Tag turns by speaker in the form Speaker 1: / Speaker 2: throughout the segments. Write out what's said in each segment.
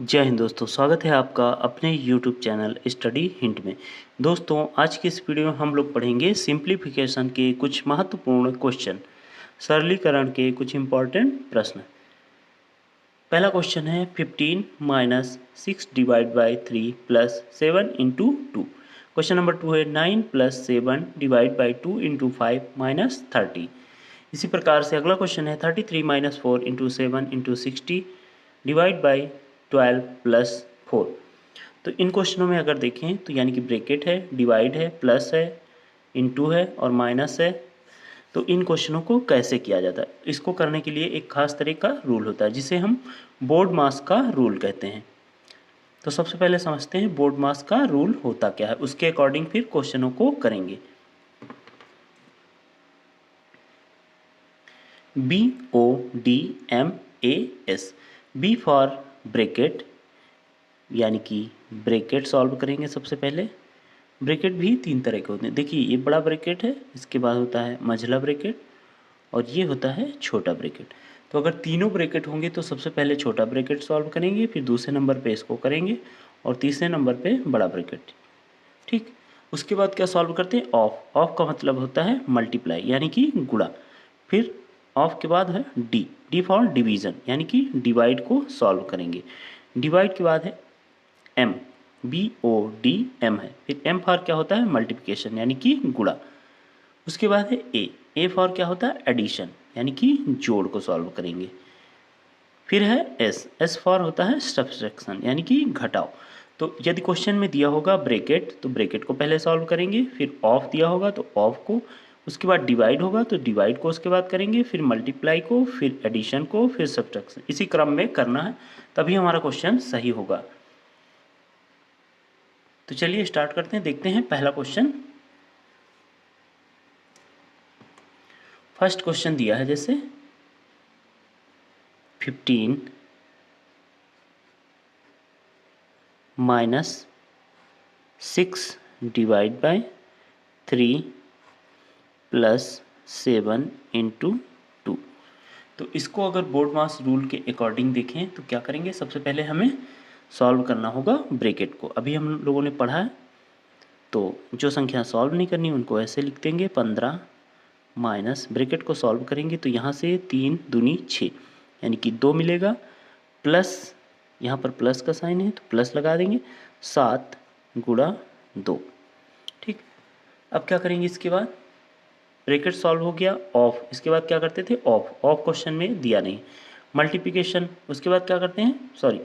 Speaker 1: जय हिंद दोस्तों, स्वागत है आपका अपने YouTube चैनल स्टडी हिंट में। दोस्तों, आज की इस वीडियो में हम लोग पढ़ेंगे सिंप्लीफिकेशन के कुछ महत्वपूर्ण क्वेश्चन, सरलीकरण के कुछ इम्पॉर्टेंट प्रश्न। पहला क्वेश्चन है 15 minus 6 divide by 3 plus 7 into 2। Question number 2 है 9 plus 7 divide by 2 into 5 minus 30। इसी प्रकार से अगला क्वेश्चन है 33 minus 4 into 7 into 60 divide by 12 plus 4। तो इन क्वेश्चनों में अगर देखें तो यानी कि ब्रैकेट है, डिवाइड है, प्लस है, इनटू है और माइनस है। तो इन क्वेश्चनों को कैसे किया जाता है, इसको करने के लिए एक खास तरह का रूल होता है जिसे हम बोर्ड मास का रूल कहते हैं। तो सबसे पहले समझते हैं बोर्ड मास का रूल होता क्या है, उसके अकॉर्डिंग फिर क्वेश्चनों को करेंगे। BODMAS, बी फॉर ब्रैकेट, यानी कि ब्रैकेट सॉल्व करेंगे। सबसे पहले ब्रैकेट भी तीन तरह के होते हैं। देखिए, ये बड़ा ब्रैकेट है, इसके बाद होता है मझला ब्रैकेट और ये होता है छोटा ब्रैकेट। तो अगर तीनों ब्रैकेट होंगे तो सबसे पहले छोटा ब्रैकेट सॉल्व करेंगे, फिर दूसरे नंबर पे इसको करेंगे और तीसरे नंबर पे बड़ा ब्रैकेट। ठीक, उसके बाद क्या सॉल्व करते हैं, ऑफ। ऑफ का मतलब होता है मल्टीप्लाई, यानी कि गुणा। फिर ऑफ के बाद है डी, डी फॉर डिवीज़न, यानी कि डिवाइड को सॉल्व करेंगे। डिवाइड के बाद है एम, BODM है। फिर एम फॉर क्या होता है, मल्टीप्लिकेशन, यानी कि गुणा। उसके बाद है ए फॉर क्या होता है, एडिशन, यानी कि जोड़ को सॉल्व करेंगे। फिर है एस फॉर होता है सब्ट्रैक्शन, यानी कि घटाव। तो यदि क्वेश्चन में दिया होगा ब्रैकेट तो ब्रैकेट को पहले सॉल्व करेंगे, फिर ऑफ दिया होगा तो ऑफ को, उसके बाद डिवाइड होगा तो डिवाइड को उसके बाद करेंगे, फिर मल्टीप्लाई को, फिर एडिशन को, फिर सब्ट्रैक्शन। इसी क्रम में करना है, तभी हमारा क्वेश्चन सही होगा। तो चलिए स्टार्ट करते हैं, देखते हैं पहला क्वेश्चन। फर्स्ट क्वेश्चन दिया है जैसे 15 minus 6 divide by 3 plus 7 into 2। तो इसको अगर बोर्ड मास रूल के अकॉर्डिंग देखें तो क्या करेंगे, सबसे पहले हमें सॉल्व करना होगा ब्रैकेट को। अभी हम लोगों ने पढ़ा है, तो जो संख्या सॉल्व नहीं करनी उनको ऐसे लिख देंगे। 15 माइनस ब्रैकेट को सॉल्व करेंगे तो यहाँ से 3 दूनी 6, यानी कि 2 मिलेगा, प्लस यहाँ पर प्लस का साइन है तो प्लस लगा देंगे, 7 गुणा 2। ठीक, अब क्या करेंगे, इसके बाद ब्रैकेट सॉल्व हो गया, ऑफ। इसके बाद क्या करते थे, ऑफ। ऑफ क्वेश्चन में दिया नहीं। मल्टीप्लिकेशन, उसके बाद क्या करते हैं, सॉरी,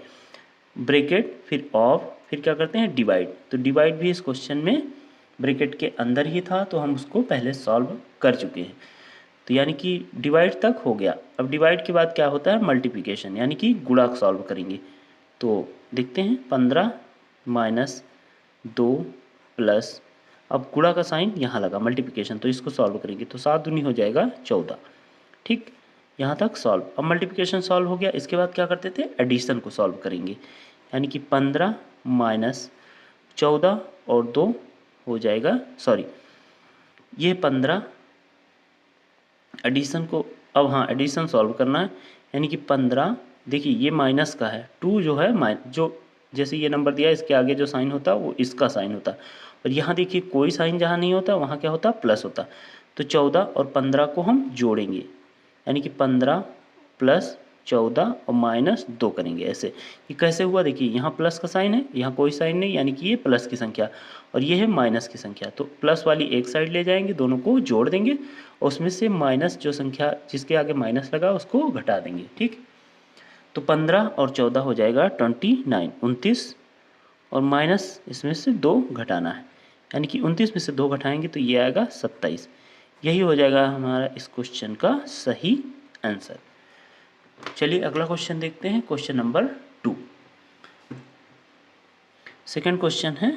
Speaker 1: ब्रैकेट फिर ऑफ, फिर क्या करते हैं, डिवाइड। तो डिवाइड भी इस क्वेश्चन में ब्रैकेट के अंदर ही था तो हम उसको पहले सॉल्व कर चुके हैं। तो यानी कि डिवाइड तक हो गया। अब डिवाइड के बाद क्या होता है, मल्टीप्लिकेशन, यानी कि गुणा सॉल्व करेंगे। तो देखते हैं 15 माइनस 2 प्लस, अब गुणा का साइन यहाँ लगा, मल्टीप्लिकेशन, तो इसको सॉल्व करेंगे तो 7 दूनी हो जाएगा 14। ठीक, यहाँ तक सॉल्व। अब मल्टीप्लिकेशन सॉल्व हो गया, इसके बाद क्या करते थे, एडिशन को सॉल्व करेंगे, यानी कि 15 माइनस 14 और 2 हो जाएगा, सॉरी, ये 15 एडिशन को, अब हाँ एडिशन सॉल्व करना है, यानी कि 15, देखिए ये माइनस का है, 2 जो है जो जैसे ये नंबर दिया है इसके आगे जो साइन होता है वो इसका साइन होता है, और यहाँ देखिए कोई साइन जहाँ नहीं होता वहाँ क्या होता, प्लस होता। तो 14 और 15 को हम जोड़ेंगे, यानी कि 15 प्लस 14 और माइनस 2 करेंगे। ऐसे ये कैसे हुआ, देखिए यहाँ प्लस का साइन है, यहाँ कोई साइन नहीं, यानी कि ये प्लस की संख्या और ये है माइनस की संख्या। तो प्लस वाली एक साइड ले जाएंगे, दोनों को जोड़ देंगे और उसमें से माइनस जो संख्या जिसके आगे माइनस लगा उसको घटा देंगे। ठीक, तो 15 और 14 हो जाएगा 29, 29, और माइनस इसमें से 2 घटाना है, यानी कि 29 में से 2 घटाएंगे तो ये आएगा 27। यही हो जाएगा हमारा इस क्वेश्चन का सही आंसर। चलिए अगला क्वेश्चन देखते हैं, क्वेश्चन नंबर 2। सेकंड क्वेश्चन है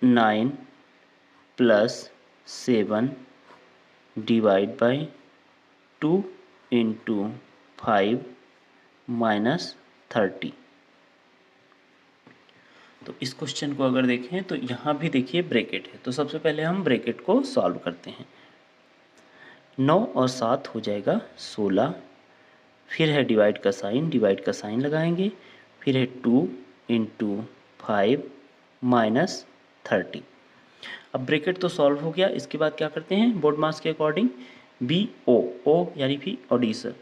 Speaker 1: 9 plus 7 divide by 2 into 5 minus 30। तो इस क्वेश्चन को अगर देखें तो यहाँ भी देखिए ब्रैकेट है, तो सबसे पहले हम ब्रैकेट को सॉल्व करते हैं। 9 और 7 हो जाएगा 16, फिर है डिवाइड का साइन लगाएंगे, फिर है 2 इंटू 5 माइनस 30। अब ब्रैकेट तो सॉल्व हो गया, इसके बाद क्या करते हैं बोर्ड मास के अकॉर्डिंग, बी ओ यानी फिर ऑडिशन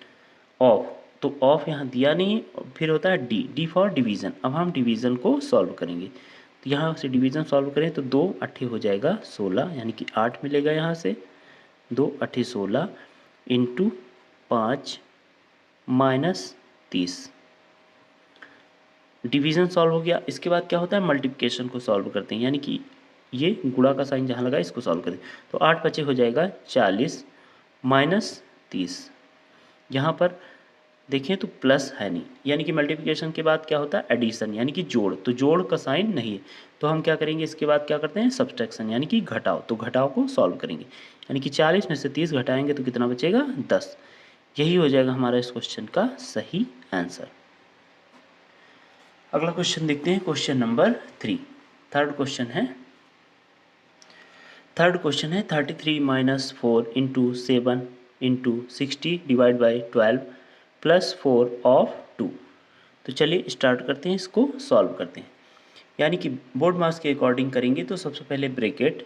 Speaker 1: ऑफ, तो ऑफ यहाँ दिया नहीं है, फिर होता है डी फॉर डिवीज़न। अब हम डिवीज़न को सॉल्व करेंगे, तो यहाँ से डिवीज़न सॉल्व करें तो 2 अट्ठे हो जाएगा 16, यानी कि 8 मिलेगा यहाँ से, 2 अट्ठे 16 इंटू 5 माइनस 30। डिवीज़न सॉल्व हो गया, इसके बाद क्या होता है मल्टीप्लिकेशन को सॉल्व करते हैं, यानी कि ये गुणा का साइन जहाँ लगा इसको सॉल्व करें, तो 8 पचे हो जाएगा 40 माइनस 30। यहाँ पर देखें तो प्लस है नहीं, यानी कि मल्टीप्लिकेशन के बाद क्या होता है एडिशन, यानी कि जोड़, तो जोड़ का साइन नहीं है, तो हम क्या करेंगे इसके बाद क्या करते हैं सब्सट्रैक्शन, यानी कि घटाव, तो घटाव को सॉल्व करेंगे, यानी कि 40 में से 30 घटाएंगे तो कितना बचेगा 10। यही हो जाएगा हमारा इस क्वेश्चन का सही आंसर। अगला क्वेश्चन देखते हैं, क्वेश्चन नंबर 3, थर्ड क्वेश्चन है 33 minus 4 into 7 into 60 divide by 12 plus 4 of 2। तो चलिए स्टार्ट करते हैं, इसको सॉल्व करते हैं, यानी कि बोर्ड मास के अकॉर्डिंग करेंगे। तो सबसे पहले ब्रैकेट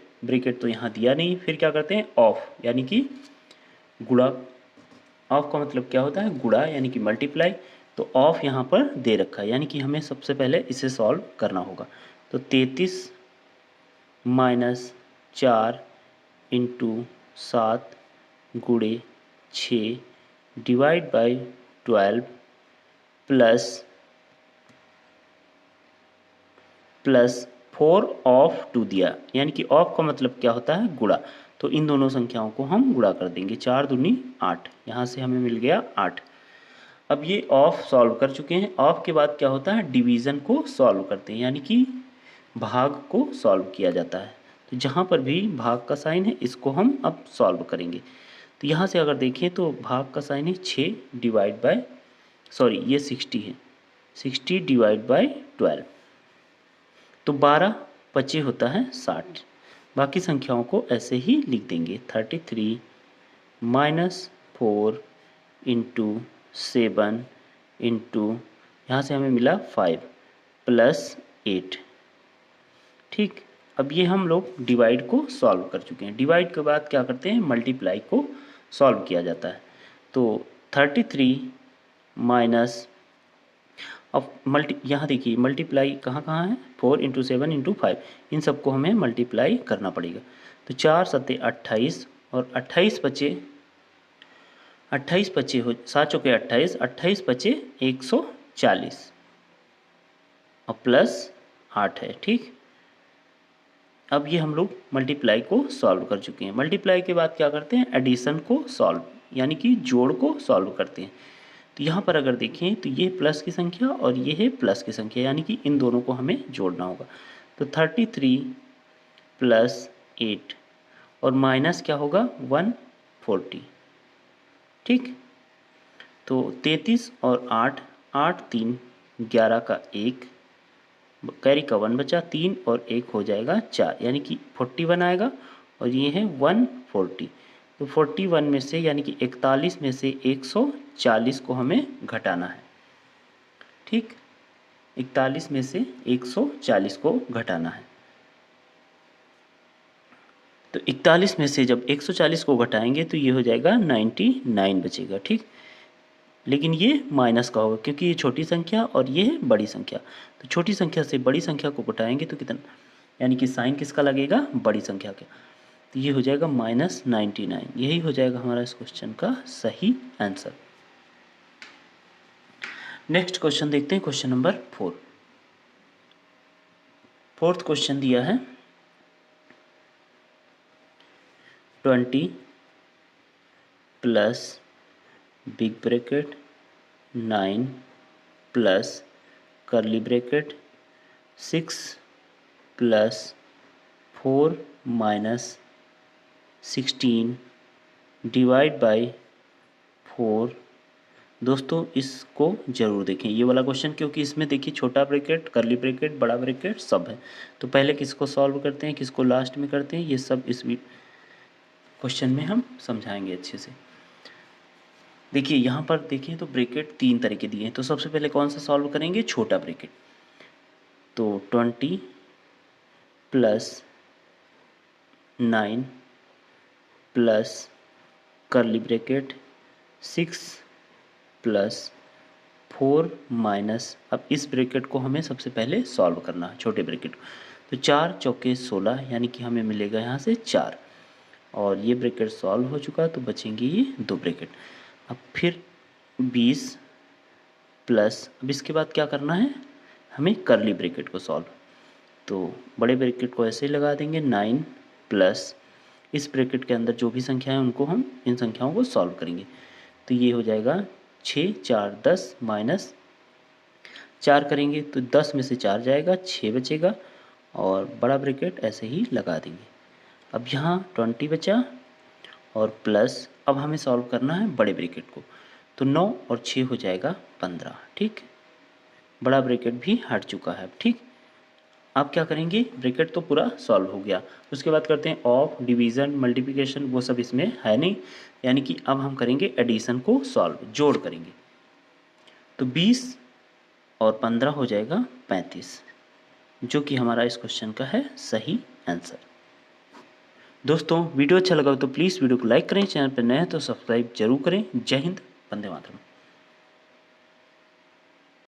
Speaker 1: तो यहाँ दिया नहीं, फिर क्या करते हैं ऑफ, यानी कि गुणा, ऑफ का मतलब क्या होता है गुणा यानी कि मल्टीप्लाई, तो ऑफ यहाँ पर दे रखा है, यानी कि हमें सबसे पहले इसे सॉल्व करना होगा। तो 33 माइनस 4 इंटू 7 गुणे 6 डिवाइड बाई 12 प्लस 4 ऑफ 2 दिया, यानी कि ऑफ का मतलब क्या होता है गुणा, तो इन दोनों संख्याओं को हम गुणा कर देंगे, 4 दूनी 8, यहाँ से हमें मिल गया 8। अब ये ऑफ सॉल्व कर चुके हैं, ऑफ के बाद क्या होता है डिवीज़न को सॉल्व करते हैं, यानी कि भाग को सॉल्व किया जाता है। तो जहाँ पर भी भाग का साइन है इसको हम अब सॉल्व करेंगे। तो यहाँ से अगर देखें तो भाग का साइन है 6 डिवाइड बाय, सॉरी ये 60 है, 60 डिवाइड बाय 12, तो 12 पचे होता है 60। बाकी संख्याओं को ऐसे ही लिख देंगे, 33 माइनस 4 इंटू 7 इंटू, यहाँ से हमें मिला 5 प्लस 8। ठीक, अब ये हम लोग डिवाइड को सॉल्व कर चुके हैं, डिवाइड के बाद क्या करते हैं मल्टीप्लाई को सॉल्व किया जाता है। तो 33 माइनस, अब यहाँ देखिए मल्टीप्लाई कहाँ कहाँ है, 4 इंटू 7 इंटू 5, इन सबको हमें मल्टीप्लाई करना पड़ेगा। तो 4 सत्ते 28 और 28 पचे हो 7 चौके 28, 28 पचे 140 और प्लस 8 है। ठीक, अब ये हम लोग मल्टीप्लाई को सॉल्व कर चुके हैं। मल्टीप्लाई के बाद क्या करते हैं एडिशन को सॉल्व, यानी कि जोड़ को सॉल्व करते हैं। तो यहाँ पर अगर देखें तो ये प्लस की संख्या और ये है प्लस की संख्या, यानी कि इन दोनों को हमें जोड़ना होगा। तो 33 प्लस 8 और माइनस क्या होगा 140। ठीक, तो 33 और 8, 8 3 11 का 1, कैरी का 1 बचा, 3 और 1 हो जाएगा 4, यानी कि 41 आएगा, और ये है 140। तो 41 में से यानी कि 41 में से 140 को हमें घटाना है। ठीक, 41 में से 140 को घटाना है। तो 41 में से जब 140 को घटाएंगे तो ये हो जाएगा 99 बचेगा। ठीक, लेकिन ये माइनस का होगा क्योंकि ये छोटी संख्या और ये है बड़ी संख्या, तो छोटी संख्या से बड़ी संख्या को घटाएंगे तो कितना, यानी कि साइन किसका लगेगा बड़ी संख्या का, तो ये हो जाएगा -99। यही हो जाएगा हमारा इस क्वेश्चन का सही आंसर। नेक्स्ट क्वेश्चन देखते हैं, क्वेश्चन नंबर 4। फोर्थ क्वेश्चन दिया है 20 plus big bracket 9 plus curly bracket 6 plus 4 minus 16 divide by 4। दोस्तों इसको ज़रूर देखें ये वाला क्वेश्चन, क्योंकि इसमें देखिए छोटा ब्रैकेट, कर्ली ब्रैकेट, बड़ा ब्रैकेट सब है। तो पहले किसको सॉल्व करते हैं, किसको लास्ट में करते हैं, ये सब इस क्वेश्चन में हम समझाएंगे अच्छे से। देखिए यहाँ पर देखिए तो ब्रैकेट 3 तरह के दिए हैं, तो सबसे पहले कौन सा सॉल्व करेंगे, छोटा ब्रैकेट। तो 20 plus 9 plus curly bracket 6 plus 4 minus, अब इस ब्रैकेट को हमें सबसे पहले सॉल्व करना है, छोटे ब्रैकेट को। तो 4 चौके 16, यानी कि हमें मिलेगा यहाँ से 4, और ये ब्रैकेट सॉल्व हो चुका, तो बचेंगे ये 2 ब्रैकेट। अब फिर 20 प्लस, अब इसके बाद क्या करना है, हमें कर्ली ब्रैकेट को सॉल्व, तो बड़े ब्रैकेट को ऐसे ही लगा देंगे, 9 प्लस इस ब्रैकेट के अंदर जो भी संख्या है उनको हम इन संख्याओं को सॉल्व करेंगे। तो ये हो जाएगा 6 4 10 माइनस 4 करेंगे तो 10 में से 4 जाएगा, 6 बचेगा, और बड़ा ब्रैकेट ऐसे ही लगा देंगे। अब यहाँ 20 बचा, और प्लस अब हमें सॉल्व करना है बड़े ब्रैकेट को, तो 9 और 6 हो जाएगा 15। ठीक, बड़ा ब्रैकेट भी हट चुका है। ठीक, आप क्या करेंगे, ब्रैकेट तो पूरा सॉल्व हो गया, उसके बाद करते हैं ऑफ, डिवीज़न, मल्टीप्लिकेशन, वो सब इसमें है नहीं, यानी कि अब हम करेंगे एडिशन को सॉल्व, जोड़ करेंगे। तो 20 और 15 हो जाएगा 35, जो कि हमारा इस क्वेश्चन का है सही आंसर। दोस्तों वीडियो अच्छा लगा तो प्लीज़ वीडियो को लाइक करें, चैनल पर नए हैं तो सब्सक्राइब जरूर करें। जय हिंद, वंदे मातरम।